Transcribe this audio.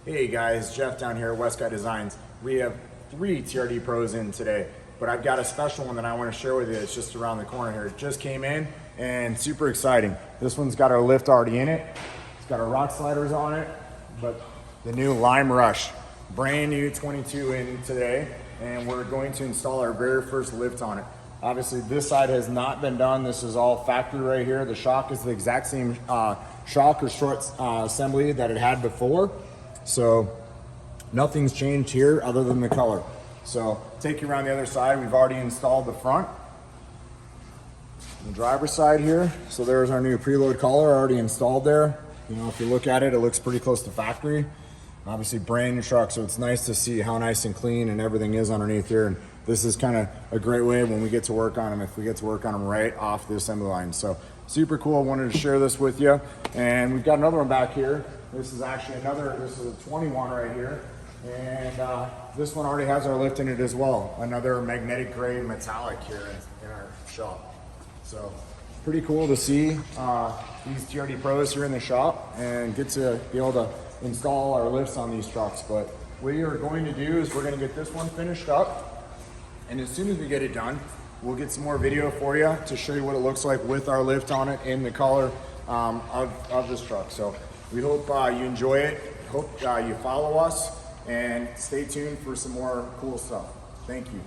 Hey guys, Jeff down here at Westcott Designs. We have 3 TRD Pros in today, but I've got a special one that I want to share with you. It's just around the corner here. It just came in and super exciting. This one's got our lift already in it. It's got our rock sliders on it, but the new Lime Rush, brand new 22 in today, and we're going to install our very first lift on it. Obviously this side has not been done. This is all factory right here. The shock is the exact same shock or short assembly that it had before. So nothing's changed here other than the color. So take you around the other side. We've already installed the front. The driver's side here. So there's our new preload collar already installed there. You know, if you look at it, it looks pretty close to factory. Obviously brand new truck, so it's nice to see how nice and clean and everything is underneath here. And this is kind of a great way when we get to work on them, if we get to work on them right off the assembly line. So super cool. I wanted to share this with you. And we've got another one back here. This is actually this is a 21 right here. And this one already has our lift in it as well. Another magnetic grade metallic here in our shop. So pretty cool to see these TRD Pros here in the shop and get to be able to install our lifts on these trucks. But what we are going to do is we're going to get this one finished up. And as soon as we get it done, we'll get some more video for you to show you what it looks like with our lift on it in the color of this truck. So we hope you enjoy it. Hope you follow us and stay tuned for some more cool stuff. Thank you.